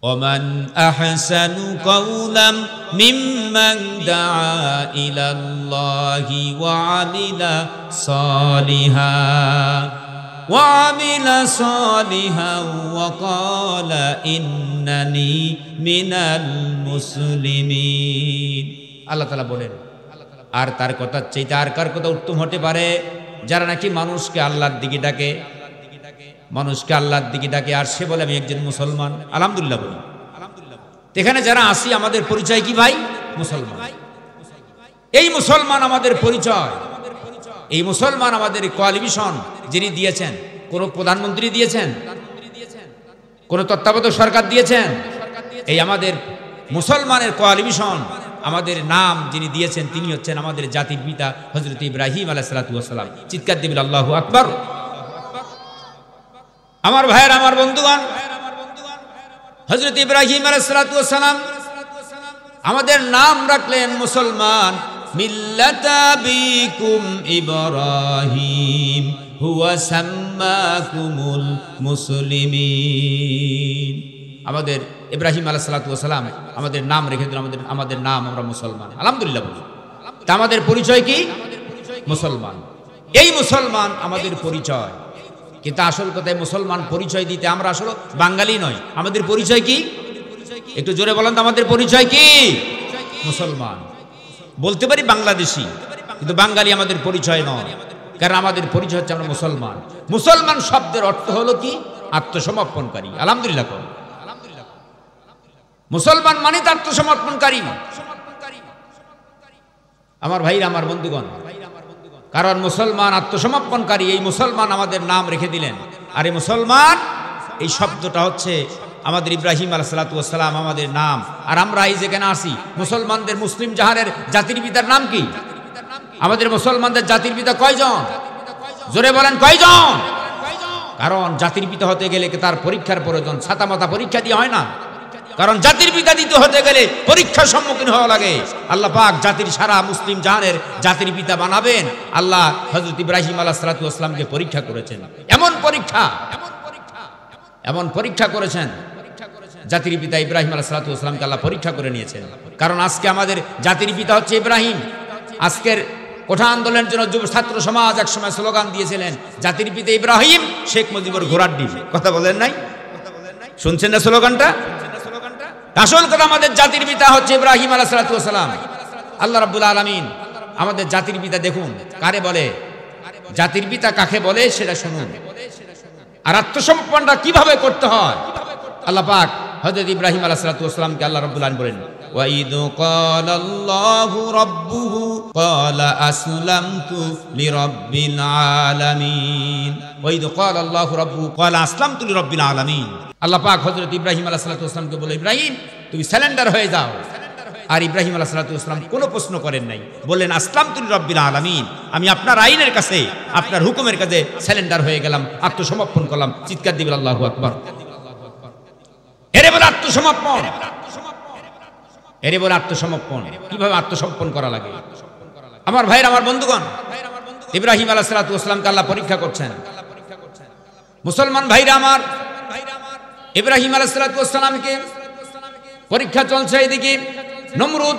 ومن أحسن قولا ممن دعا إلى الله وعمل صالحا وقال إنني من المسلمين আল্লাহ তাআলা বলেন আর তার কথা চাইতে আর কার কথা উত্তম হতে পারে যারা নাকি মানুষকে আল্লাহর দিকে ডাকে আর সে বলে আমি একজন মুসলমান। আলহামদুলিল্লাহ বলি। এখানে যারা আসি আমাদের পরিচয় কি ভাই? মুসলমান। এই মুসলমান আমাদের পরিচয়, এই মুসলমান আমাদের কোয়ালিফিকেশন যিনি দিয়েছেন, কোন প্রধানমন্ত্রী দিয়েছেন, কোন তত্ত্বাবধায়ক সরকার দিয়েছেন? এই আমাদের মুসলমানের কোয়ালিফিকেশন, আমাদের নাম যিনি দিয়েছেন তিনি হচ্ছেন আমাদের জাতির পিতা হযরত ইব্রাহিম আলাইহিস সালাতু ওয়াস সালাম। চিৎকার দিবেন আল্লাহু আকবার। আমার ভাইয়ের, আমার বন্ধুগণ, হযরত ইব্রাহিম আলাইহিস সালাতু ওয়াস সালাম আমাদের নাম রাখলেন মুসলমান। মিল্লাতা বিকুম ইব্রাহিম হুয়া সাম্মাকুমুল মুসলিমিন। আমাদের ইব্রাহিম আলাইহিস সালাতু ওয়াস সালাম আমাদের নাম রেখে দিলেন, আমাদের নাম আমরা মুসলমান। আলহামদুলিল্লাহ বলি। তা আমাদের পরিচয় কি? মুসলমান। এই মুসলমান আমাদের পরিচয়। কিন্তু আসল কথায় মুসলমান পরিচয় দিতে আমরা আসলে বাঙালি নয়। আমাদের পরিচয় কি? একটু জোরে বলেন তো, আমাদের পরিচয় কি? মুসলমান। বলতে পারি বাংলাদেশি, কিন্তু বাঙালি আমাদের পরিচয় নয়, কারণ আমাদের পরিচয় হচ্ছে আমরা মুসলমান। মুসলমান শব্দের অর্থ হলো কি? আত্মসমর্পণকারী। আলহামদুলিল্লাহ। মুসলমান মানে তো আত্মসমর্পণকারী। আমার ভাইরা, আমার বন্ধুগণ, কারণ মুসলমান আত্মসমর্পণকারী, এই মুসলমান আমাদের নাম রেখে দিলেন। আর এই মুসলমান এই শব্দটা হচ্ছে আমাদের ইব্রাহিম আলাইহিস সালাতু ওয়াস সালাম আমাদের নাম। আর আমরা এই যেখানে আসি, মুসলমানদের মুসলিম জাহানের জাতির পিতার নাম কি? আমাদের মুসলমানদের জাতির পিতা কয়জন? জোরে বলেন কয়জন? কারণ জাতির পিতা হতে গেলে তার পরীক্ষার প্রয়োজন, ছাতা মাথা পরীক্ষা দিয়ে হয় না। কারণ জাতির পিতা দিতে হতে গেলে পরীক্ষার সম্মুখীন হওয়া লাগে। আল্লাহ পাক জাতির সারা মুসলিম জাহানের জাতির পিতা বানাবেন, আল্লাহ হযরত ইব্রাহিম আলাইহিস সালাতু ওয়াস সালামকে পরীক্ষা করেছেন। এমন পরীক্ষা করেছেন, জাতির পিতা ইব্রাহিম আলাইহিস সালাতু ওয়াস সালামকে আল্লাহ পরীক্ষা করে নিয়েছেন। কারণ আজকে আমাদের জাতির পিতা হচ্ছে ইব্রাহিম। আজকের কোঠা আন্দোলনের জন্য যুব ছাত্র সমাজ একসময় স্লোগান দিয়েছিলেন, জাতির পিতা ইব্রাহিম, শেখ মুজিবুর ঘোড়ার ডিম। কথা বলেন নাই? শুনছেন না স্লোগানটা? আসল কথা, আমাদের জাতির পিতা হচ্ছে ইব্রাহিম আলাইহিস সালাতু ওয়াস সালাম। আল্লাহ রাব্বুল আলামিন আমাদের জাতির পিতা দেখুন কারে বলে, জাতির পিতা কাকে বলে সেটা শুনুন। আর আত্মসমর্পণটা কিভাবে করতে হয় আল্লাহ পাক হযরত ইব্রাহিম আলাইহিস সালাতু ওয়াস সালামকে আল্লাহ রাব্বুল আলামিন বলেন, ওয়া ইদ ক্বালাল্লাহু রাব্বুহু ক্বালা আসলামতু লিরাব্বিল আলামিন। ওয়া ইদ ক্বালাল্লাহু রাব্বুহু ক্বালা আসলামতু লিরাব্বিল আলামিন। আল্লাহ পাক হযরত ইব্রাহিম আলাইহিস সালাতু ওয়াস সালামকে বলে, ইব্রাহিম তুমি সারেন্ডার হয়ে যাও। আর ইব্রাহিম আলাইহিস সালাতু ওয়াস সালাম কোনো প্রশ্ন করেন নাই, বললেন আসলামতু লিরাব্বিল আলামিন, আমি আপনার আইনের কাছে, আপনার হুকুমের কাছে সারেন্ডার হয়ে গেলাম, আত্মসমর্পণ করলাম। চিৎকার দিবেন আল্লাহু আকবার। এরে বলে আত্মসমর্পণ, এরে বলে আত্মসমর্পণ। কিভাবে আত্মসমর্পণ করা লাগে? আমার ভাইরা, আমার বন্ধুগণ, ইব্রাহিম আলাইহিস সালাতু ওয়াস সালামকে আল্লাহ পরীক্ষা করছেন। মুসলমান ভাইরা আমার, ইব্রাহিম আলাইহিস সালাতু ওয়াস সালামকে পরীক্ষা চলছে। এদিকে নমরুদ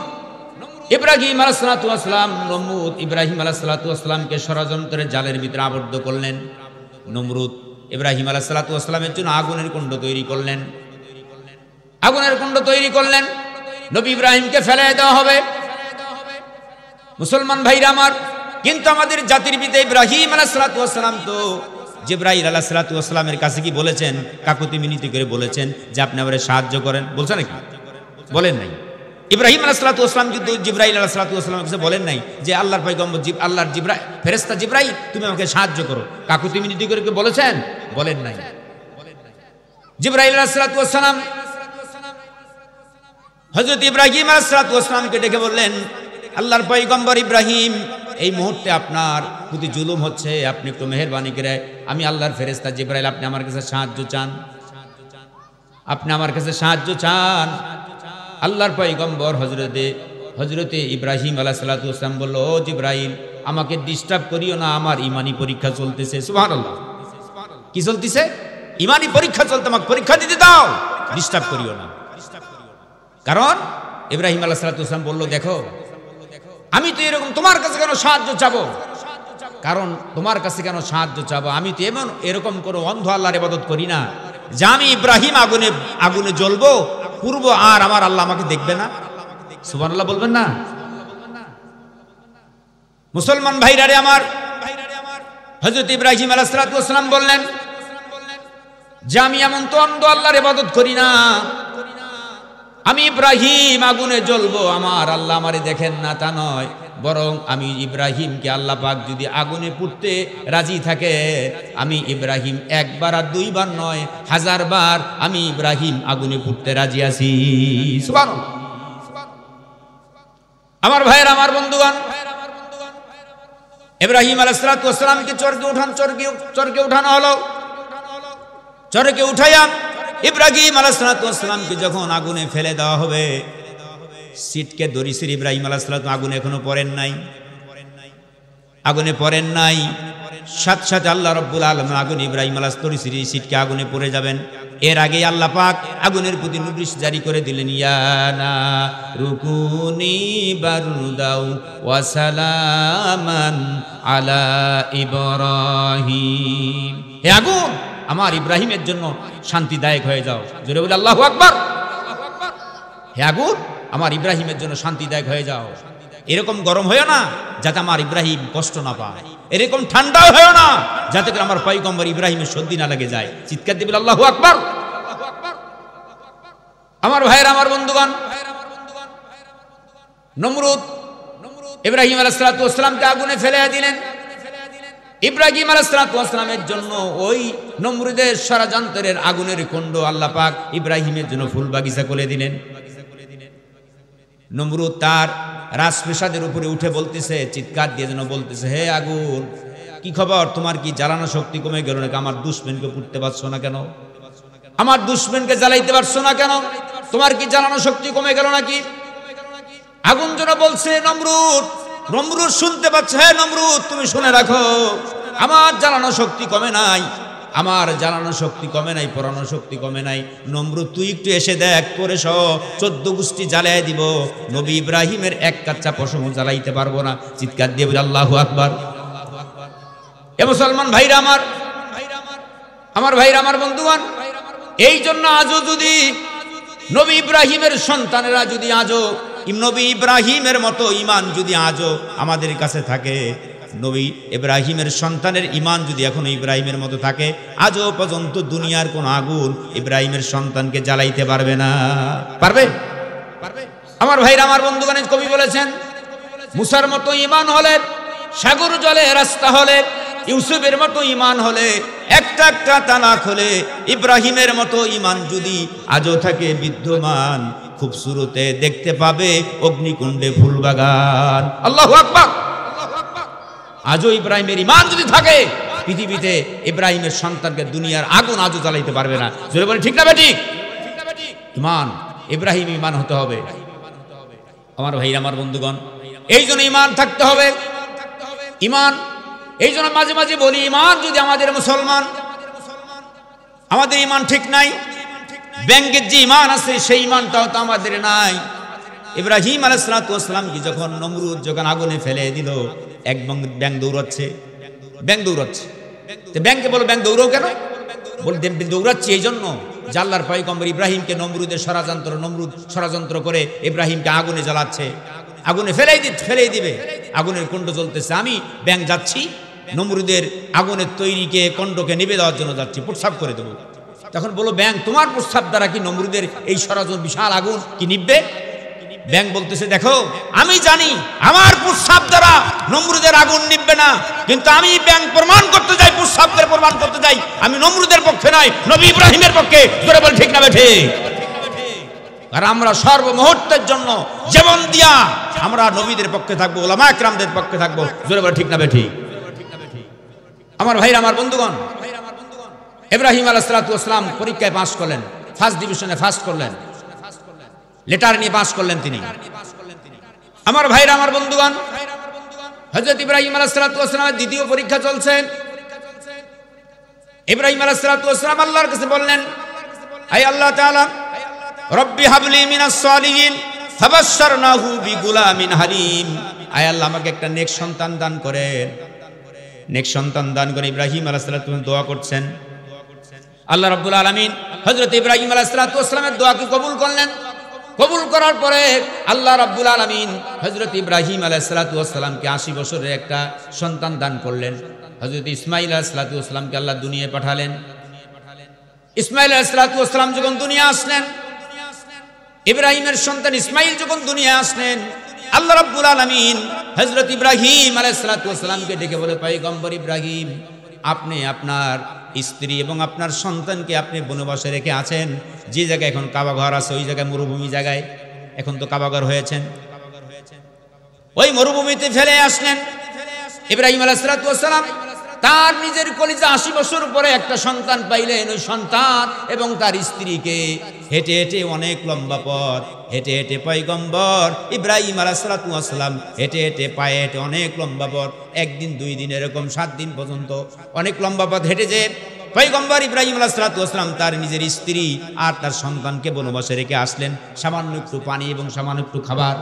ইব্রাহিম আলাইহিস সালাতু ওয়াস সালাম, নমরুদ ইব্রাহিম আলাইহিস সালাতু ওয়াস সালামকে ষড়যন্ত্রের জালের ভিতরে আবদ্ধ করলেন। নমরুদ ইব্রাহিম আলাইহিস সালাতু ওয়াস সালামের জন্য আগুনের কুণ্ড তৈরি করলেন। আগুনের কুণ্ড তৈরি করলেন, নবী ইব্রাহিমকে ফেলে দেওয়া হবে। মুসলমান ভাইরা আমার, কিন্তু আমাদের জাতির পিতা ইব্রাহিম আলাইহিস সালাতু ওয়াস সালাম তো জিবরাইল আলাইহিস সালাতু ওয়াস সালামের কাছে কি বলেছেন? কাকুতি মিনতি করে বলেছেন যে আপনি আমারে সাহায্য করেন। বলছে নাকি? বলেন নাই। ইব্রাহিম আলাইহিস সালাতু ওয়াস সালাম কিন্তু জিবরাইল আলাইহিস সালাতু ওয়াস সালামের কাছে বলেন নাই যে আল্লাহর পয়গম্বর আল্লাহর ফেরেশতা জিবরাইল তুমি আমাকে সাহায্য করো। কাকুতি মিনতি করে কি বলেছেন? বলেন নাই। জিবরাইল আলাইহিস সালাতু ওয়াস সালাম হযরত ইব্রাহিম আলাইহিস সালাতু ওয়াস সালামকে ডেকে বললেন, আল্লাহর পয়গম্বর ইব্রাহিম, এই মুহূর্তে আপনার প্রতি জুলুম হচ্ছে, আপনি একটু মেহেরবানি করে, আমি আল্লাহর ফেরেশতা জিবরাইল, আপনি আমার কাছে সাহায্য চান, আপনি আমার কাছে সাহায্য চান। আল্লাহর পয়গম্বর হযরতে ইব্রাহিম আলাইহিস সালাতু ওয়াস সালাম বলল, ও জিবরাইল, আমাকে ডিস্টার্ব করিও না, আমার ঈমানি পরীক্ষা চলতেছে। সুবহানাল্লাহ। কি চলতেছে? ঈমানি পরীক্ষা চলতে, আমাকে পরীক্ষা দিতে দাও। ডিস্টার্ব করিও না। কারণ ইব্রাহিম আলাইহিস সালাম বলল, দেখো আমি তো এরকম তোমার কাছে কেন সাহায্য চাবো, কারণ তোমার কাছে কেন সাহায্য চাবো, আমি তো এরকম কোনো অন্ধ আল্লাহর ইবাদত করি না যে আমি ইব্রাহিম আগুনে জ্বলবো পূর্ব আর আমার আল্লাহ আমাকে দেখবে না। সুবহানাল্লাহ বলবেন না? মুসলমান ভাইরারে আমার, হযরত ইব্রাহিম আলাইহিস সালাম বললেন যে আমি এমন তো অন্ধ আল্লাহর ইবাদত করি না, আমি ইব্রাহিম আগুনে জ্বলবো আমার আল্লাহ আমারে দেখেন না তা নয়, বরং আমি ইব্রাহিমকে আল্লাহ পাক যদি আগুনে পুড়তে রাজি থাকে, আমি ইব্রাহিম একবার আর দুইবার নয় 1000 বার আমি ইব্রাহিম আগুনে পুড়তে রাজি আছি। সুবহানাল্লাহ। আমার ভাইয়ের, আমার বন্ধুগণ, ইব্রাহিম আলাইহিস সালামকে চরকে উঠানো হলো। চরকে উঠাইয়া ইব্রাহিম আলাইহিস সালামকে যখন আগুনে ফেলে দেওয়া হবে, সিটকে দরিসির ইব্রাহিম আলাইহিস সালাম আগুনে এখনো পড়েন নাই, আগুনে পড়েন নাই। সাথে সাথে আল্লাহ রাব্বুল আলামিন আগুনে ইব্রাহিম আলাইহিস দরিসির সিটকে আগুনে পড়ে যাবেন, এর আগে আল্লাহ পাক আগুনের প্রতি নোটিশ জারি করে দিলেন, ইয়ানা রুকুনি বারদাউ ওয়া সালামান আলা ইব্রাহিম, হে আগুন আমার ইব্রাহিমের জন্য শান্তিদায়ক হয়ে যাও। জোরে বলে আল্লাহু আকবার। হে আগুন আমার ইব্রাহিমের জন্য শান্তিদায়ক হয়ে যাও। এরকম গরম হয়েও না যাতে আমার ইব্রাহিম কষ্ট না পায়, এরকম ঠান্ডাও হয়েও না যাতে করে আমার পয়গম্বর ইব্রাহিমের সর্দি না লেগে যায়। চিৎকার দিবেন আল্লাহু আকবার। আমার ভাইয়ের, আমার বন্ধুগণ, নমরুদ ইব্রাহিম আলাইহিস সালামকে আগুনে ফেলে দিলেন। ইব্রাহিম আলাইহিস সালামের জন্য ওই নমরুদের ষড়যন্ত্রের আগুনের কুণ্ড আল্লাহ পাক ইব্রাহিমের জন্য ফুল বাগিচা করে দিলেন। নমরুদ তার রাজপ্রাসাদের উপরে উঠে বলতেছে, চিৎকার দিয়ে যেন বলতেছে, হে আগুন কি খবর, তোমার কি জ্বালানো শক্তি কমে গেল নাকি? আমার দুশমনকে পুড়তে পারছো না কেন? আমার দুশমনকে জ্বালাইতে পারছো না কেন? তোমার কি জ্বালানো শক্তি কমে গেল নাকি? আগুন যেন বলছে, নমরুদ শুনতে পাচ্ছে, হে নমরুদ তুমি শুনে রাখো, আমার জ্বালানো শক্তি কমে নাই, আমার জ্বালানো শক্তি কমে নাই, পরানো শক্তি কমে নাই। নমরুদ তুই একটু এসে দেখ, পরে 14 গোষ্ঠী জ্বালাই দিব, নবী ইব্রাহিমের এক কাচ্চা পশমও জ্বালাইতে পারবো না। চিৎকার দিয়ে বলি আল্লাহু আকবার। এ মুসলমান ভাইরা আমার ভাইরা, আমার বন্ধুগণ, এই জন্য আজও যদি নবী ইব্রাহিমের সন্তানেরা যদি আজও নবী ইব্রাহিমের মতো ঈমান যদি আজও আমাদের কাছে থাকে, নবী ইব্রাহিমের সন্তানের ঈমান যদি এখনো ইব্রাহিমের মতো থাকে, আজও পর্যন্ত দুনিয়ার কোন আগুন ইব্রাহিমের সন্তানকে জ্বালাইতে পারবে না। পারবে? আমার ভাইরা, আমার বন্ধুগণ, কবি বলেছেন, মুসার মতো ঈমান হলে, সাগর জলে রাস্তা হলে, ইউসুফের মতো ঈমান হলে, একটা একটা তালাক হলে, ইব্রাহিমের মতো ঈমান যদি আজও থাকে বিদ্যমান, খুব শুরুতে দেখতে পাবে অগ্নিকুণ্ডে ফুলবাগান। আল্লাহু আকবার। আজও ইব্রাহিমের ঈমান যদি থাকে, পৃথিবীতে ইব্রাহিমের সন্তানকে দুনিয়ার আগুন আজও জ্বালাইতে পারবে না। জোরে বলে ঠিক না বেঠিক? ঈমান, ইব্রাহিম ঈমান হতে হবে। আমার ভাইরা, আমার বন্ধুগণ, এই জন্য ঈমান থাকতে হবে। ঈমান, এই জন্য মাঝে মাঝে বলি, ঈমান যদি আমাদের মুসলমান, আমাদের ঈমান ঠিক নাই, ব্যাংকের যে ঈমান আছে সেই ঈমানটাও তো আমাদের নাই। ইব্রাহিম আলাইহিস সালামকে যখন নমরুদ যখন আগুনে ফেলে দিল, এক ব্যাং দৌড়াচ্ছে, তো ব্যাংকে বলো, ব্যাং দৌড়াও কেন? বল দৌড়াচ্ছি এই জন্য যে আল্লাহর পয়গম্বর ইব্রাহিমকে নমরুদ ষড়যন্ত্র করে ইব্রাহিমকে আগুনে জ্বালাচ্ছে, আগুনে ফেলেই দিবে, আগুনের কুণ্ড জ্বলতেছে, আমি ব্যাং যাচ্ছি নমরুদের আগুনের তৈরিকে কুণ্ডকে নিভে দেওয়ার জন্য যাচ্ছি, প্রস্রাব করে দেবো। তখন বলো, ব্যাং তোমার প্রস্তাব দ্বারা কি নমরুদের এই ষড়যন্ত্র বিশাল আগুন কি নিভবে? ব্যাং বলতেছে, দেখো আমি জানি আমার প্রস্তাব দ্বারা নমরুদের আগুন নিভবে না, কিন্তু আমি ব্যাং প্রমাণ করতে যাই, প্রস্তাবের প্রমাণ করতে যাই, আমি নমরুদের পক্ষে নয়, নবী ইব্রাহিমের পক্ষে। জোরে বল ঠিক না বেঠে? আর আমরা সর্বমুহূর্তের জন্য জীবন দিয়া আমরা নবীদের পক্ষে থাকবো, উলামা ইকরামদের পক্ষে থাকবো। জোরে বল ঠিক না বেঠি? আমার ভাইরা, আমার বন্ধুগণ, ইব্রাহিম আলাইহিস সালাম পরীক্ষায় পাস করলেন, ফার্স্ট ডিভিশনে ফার্স্ট করলেন, লেটার নিয়ে পাস করলেন তিনি। আমার ভাইরা, আমার বন্ধুগণ, হযরত ইব্রাহিম আলাইহিস সালামের দ্বিতীয় পরীক্ষা চলছে। ইব্রাহিম আলাইহিস সালাম আল্লাহর কাছে বললেন, আয় আল্লাহ তাআলা রব্বি হাবলি মিনাস সালিহিন ফাবাশশারনাহু বিগুলামিন হালিম। আয় আল্লাহ আমাকে একটা নেক সন্তান দান করেন। নেক সন্তান দান করে ইব্রাহিম আলাইহিস সালাম দোয়া করছেন। আল্লাহ রাব্বুল আলামিন হযরত ইব্রাহিম আলাইহিস সালামের দোয়াকে কবুল করলেন। কবুল করার পরে আল্লাহ রাব্বুল আলামিন হযরত ইব্রাহিম আলাইহিস সালামকে 80 বছরের একটা সন্তান দান করলেন। হযরত ইসমাঈল আলাইহিস সালামকে আল্লাহ দুনিয়ায় পাঠালেন। ইসমাঈল আলাইহিস সালাম যখন দুনিয়া আসলেন, ইব্রাহিমের সন্তান ইসমাঈল যখন দুনিয়া আসলেন, আল্লাহ রাব্বুল আলামিন হযরত ইব্রাহিম আলাইহিস সালামকে ডেকে বলে, পয়গম্বর ইব্রাহিম, আপনি আপনার স্ত্রী এবং আপনার সন্তানকে আপনি বনবাসে রেখে আছেন। যে জায়গায় এখন কাবা ঘর আছে ওই জায়গায় মরুভূমি জায়গায়, এখন তো কাবা ঘর হয়েছেন, ওই মরুভূমিতে ফেলে আসলেন। ইব্রাহিম আলাইহিস সালাম তার নিজের কলিজা 80 বছর পরে একটা সন্তান পাইলেন। ওই সন্তান এবং তার স্ত্রীকে হেঁটে হেঁটে অনেক লম্বা পথ হেঁটে হেঁটে পয়গম্বর ইব্রাহিম আলাইহিস সালাম হেঁটে হেঁটে পায়ে হেঁটে অনেক লম্বা পথ, একদিন 2 দিন এরকম 7 দিন পর্যন্ত অনেক লম্বা পথ হেঁটে যে পয়গম্বর ইব্রাহিম আলাইহিস সালাম তার নিজের স্ত্রী আর তার সন্তানকে বনবাসে রেখে আসলেন। সামান্য একটু পানি এবং সামান্য একটু খাবার,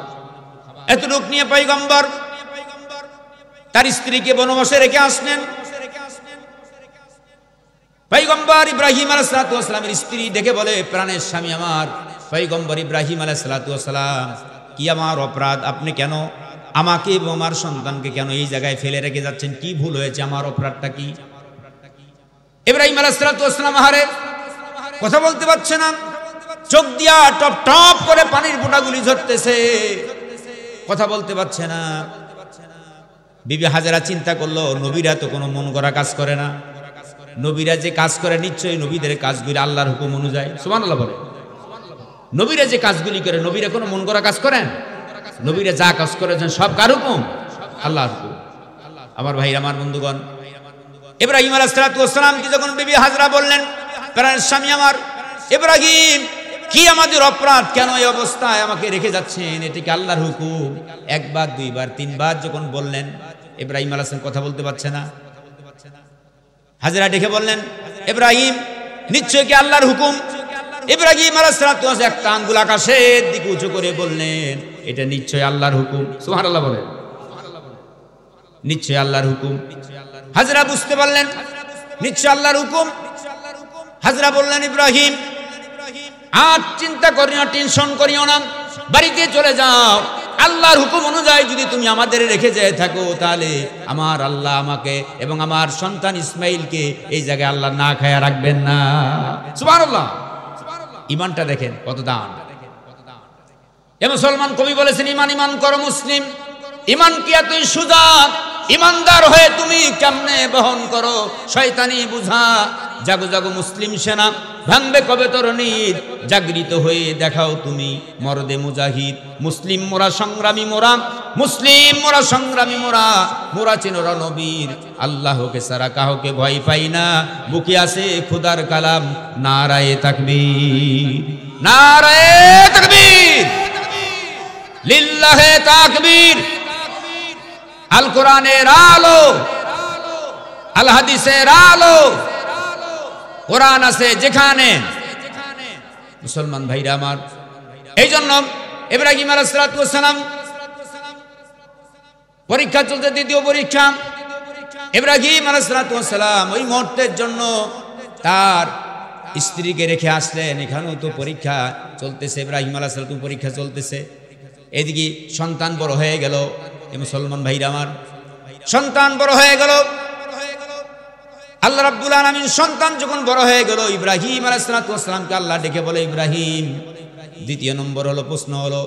এতটুকু নিয়ে পয়গম্বর তার স্ত্রীকে বনবাসে রেখে আসলেন। পয়গম্বর ইব্রাহিম আলাইহিস সালামের স্ত্রী ডেকে বলে, প্রাণের স্বামী আমার পয়গম্বর ইব্রাহিম আলাইহিস সালাম, কি আমার অপরাধ? আপনি কেন আমাকে এবং আমার সন্তানকে কেন এই জায়গায় ফেলে রেখে যাচ্ছেন? কি ভুল হয়েছে? আমার অপরাধটা কি? ইব্রাহিম আলাইহিস সালাম আহারে কথা বলতে পারছে না, চোখ দিয়া টপ টপ করে পানির ফোঁটাগুলি ঝরতেছে, কথা বলতে পারছে না। বিবি হাজেরা চিন্তা করলো, নবীরা তো কোনো মন গড়া কাজ করে না, নবীরা যে কাজ করে নিশ্চয়ই নবীদের কাজগুলি আল্লাহর হুকুম অনুযায়ী। সুবহানাল্লাহ বলে। নবীরা যে কাজগুলি করে, নবীরা কোনো মন গড়া কাজ করেন? নবীরা যা কাজ করেছেন সব কার হুকুম? আল্লাহর হুকুম। আমার ভাই, আমার বন্ধুগণ, ইব্রাহিম আলাইহিস সালামকে যখন বিবি হাজরা বললেন, প্রাণের স্বামী আমার ইব্রাহিম, কি আমাদের অপরাধ? কেন এই অবস্থায় আমাকে রেখে যাচ্ছেন? এটি কি আল্লাহর হুকুম? একবার, দুইবার, তিনবার যখন বললেন, ইব্রাহিম আলাইহিস সালাম কথা বলতে পারছে না। হাজরা ডেকে বললেন, ইব্রাহিম, নিশ্চয় কি আল্লাহর হুকুম? ইব্রাহিম আলাইহিস সালাম একটা আঙ্গুল আকাশের দিকে উঁচু করে বললেন, এটা নিশ্চয় আল্লাহর হুকুম। সুবহানাল্লাহ বলেন। নিশ্চয় আল্লাহর হুকুম। হাজরা বুঝতে পারলেন নিশ্চয় আল্লাহর হুকুম। হাজরা বললেন, ইব্রাহিম, আর চিন্তা করিও না, টেনশন করিও না, বাড়িতে চলে যাও। আল্লাহর হুকুম অনুযায়ী যদি তুমি আমাদের রেখে যেয়ে থাকো, তাহলে আমার আল্লাহ আমাকে এবং আমার সন্তান ইসমাইলকে এই জায়গায় আল্লাহ না খায়া রাখবেন না। সুবহানাল্লাহ। ইমানটা দেখেন কত দাম। এ মুসলমান কবি বলেছেন, ইমান ইমান করো মুসলিম, ইমান কি এতই সুজা? ইমানদার হয়ে তুমি কেমনে বহন করো শয়তানি বুঝা? জাগো জাগো মুসলিম সেনা, ভাঙবে কবে তোর নিদ, জাগৃত হয়ে দেখাও তুমি মরদে মুজাহিদ। মুসলিম মোরা সংগ্রামী মোরা, মুসলিম মোরা সংগ্রামী মোরা, মোরা চিনোরা নবীর, আল্লাহকে সারা কাহকে ভয় পাই না, বুকে আছে খুদার কালাম, নারায়ে তাকবীর, নারায়ে তাকবীর, লিল্লাহে তাকবীর। আল কোরআনের আলো, আল হাদিসের আলো, কোরআন আছে যেখানে। মুসলমান ভাইরা আমার, এই জন্য ইব্রাহিম আলাইহিস সালাম পরীক্ষা চলতে, দ্বিতীয় পরীক্ষা। ইব্রাহিম আলাইহিস সালাম ওই মুহূর্তের জন্য তার স্ত্রীকে রেখে আসলেন। এখানেও তো পরীক্ষা চলতেছে, ইব্রাহিম আলাইহিস সালাম পরীক্ষা চলতেছে। এদিকে সন্তান বড় হয়ে গেল। এই মুসলমান ভাইরা আমার, সন্তান বড় হয়ে গেল। আল্লাহ রাব্বুল আলামিন সন্তান যখন বড় হয়ে গেল, ইব্রাহিম আলাইহিস সালামকে আল্লাহ ডেকে বলে, ইব্রাহিম, দ্বিতীয় নম্বর হলো প্রশ্ন হলো,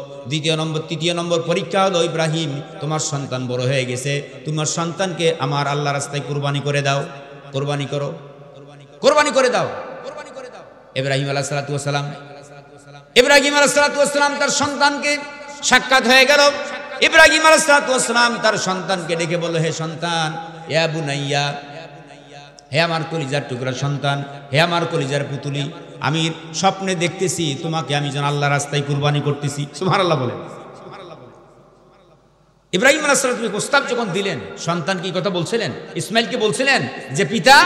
তৃতীয় নম্বর পরীক্ষা হলো, ইব্রাহিম, তোমার সন্তান বড় হয়ে গেছে, তোমার সন্তানকে আমার আল্লাহ রাস্তায় কুরবানি করে দাও, কুরবানি করো, কুরবানি করে দাও। ইব্রাহিম আলাইহিস সালাম তার সন্তানকে সাক্ষাৎ হয়ে গেল। ইব্রাহিম আলাইহিস সালাম তার সন্তানকে ডেকে বলল, হে সন্তান, ইয়া বুনাইয়া, হে আমার কলিজার টুকরা সন্তান, হে আমার কলিজার পুতুলি, আমি স্বপ্নে দেখতেছি তোমাকে আমি যেন আল্লাহ রাস্তায় কুরবানি করতেছি। সুবহানাল্লাহ বলেন। ইব্রাহিম আলাইহিস সালাম প্রস্তাব যখন দিলেন, সন্তান কি কথা বলছিলেন? ইসমাইলকে বলছিলেন যে, পিতা,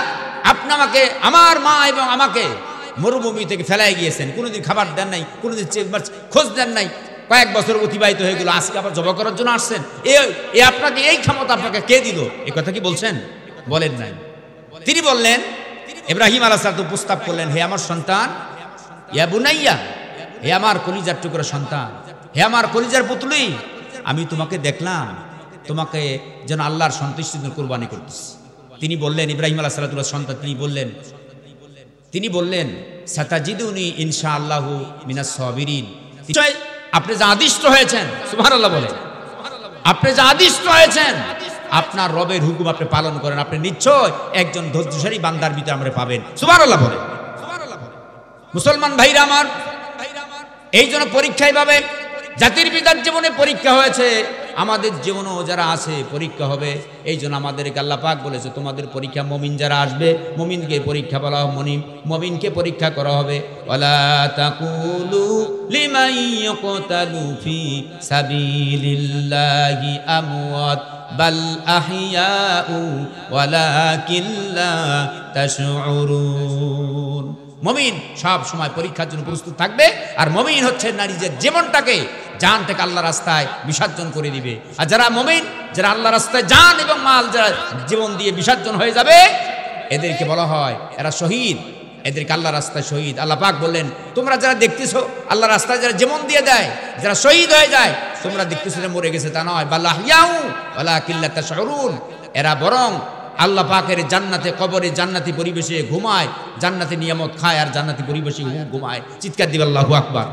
আপনি আমাকে, আমার মা এবং আমাকে মরুভূমি থেকে ফেলায় গিয়েছেন, কোনোদিন খাবার দেন নাই, কোনোদিন খোঁজ দেন নাই, কয়েক বছর অতিবাহিত হয়ে গেল, আজকে আবার জবা করার জন্য আসছেন। আপনাকে এই ক্ষমতা আপনাকে কে দিল? এই কথা কি বলছেন? বলেন নাই। তিনি বললেন, ইব্রাহিম আলাইহিস সালাম প্রস্তাব করলেন, হে আমার সন্তান, ইয়া বুনাইয়া, হে আমার কলিজার টুকরা সন্তান, হে আমার কলিজার পুতলি, আমি তোমাকে দেখলাম তোমাকে যেন আল্লাহর সন্তুষ্টির জন্য কুরবানি করতেছি। তিনি বললেন, ইব্রাহিম আলাইহিস সালাতুল্লাহ সন্তান, তিনি বললেন সাতাজিদুনি ইনশাআল্লাহু মিনাস সাবিরিন। আপনি যা আদিষ্ট হয়েছেন, সুবহানাল্লাহ বলেন, আপনি যা আদিষ্ট হয়েছেন, আপনার রবের হুকুম আপনি পালন করেন, আপনি নিশ্চয় একজন ধৈর্যশালী বান্দার ভিতরে আমরা পাবেন। সুবহানাল্লাহ বলেন। মুসলমান ভাইরা আমার, এই জন্য পরীক্ষায় পাবে, জাতির পিতার জীবনে পরীক্ষা হয়েছে, আমাদের জীবনেও যারা আছে পরীক্ষা হবে। এই জন্য আমাদেরকে আল্লাহ পাক বলেছে, তোমাদের পরীক্ষা মুমিন যারা আসবে, মুমিনকে পরীক্ষা বলা হবে, মুমিনকে পরীক্ষা করা হবে। ওয়ালা তাকুলু লিমান ইয়াকতালু ফি সাবিলিল্লাহি আমওয়াত বাল আহইয়াউ ওয়ালাকিন লা তাশউরুন। মুমিন সব সময় পরীক্ষার জন্য প্রস্তুত থাকবে, আর মুমিন হচ্ছে নিজের জীবনটাকে জান থেকে আল্লাহর রাস্তায় বিসর্জন করে দিবে। আর যারা মুমিন, যারা আল্লাহর রাস্তায় জান এবং মাল যারা জীবন দিয়ে বিসর্জন হয়ে যাবে, এদেরকে বলা হয় এরা শহীদ, এদেরকে আল্লাহর রাস্তায় শহীদ। আল্লাহ পাক বললেন, তোমরা যারা দেখতেছো আল্লাহর রাস্তায় যারা জীবন দিয়ে দেয়, যারা শহীদ হয়ে যায়, তোমরা দেখতেছো যে মরে গেছে তা নয়, বাল আহইয়াউ ওয়ালাকিন লা তাশউরুন, এরা বরং আল্লাহ পাকের জান্নাতে, কবরে জান্নাতি পরিবেশে ঘুমায়, জান্নাতি নিয়ামত খায়, আর জান্নাতি পরিবেশে ঘুমায়। চিৎকার দিবে আল্লাহু আকবার।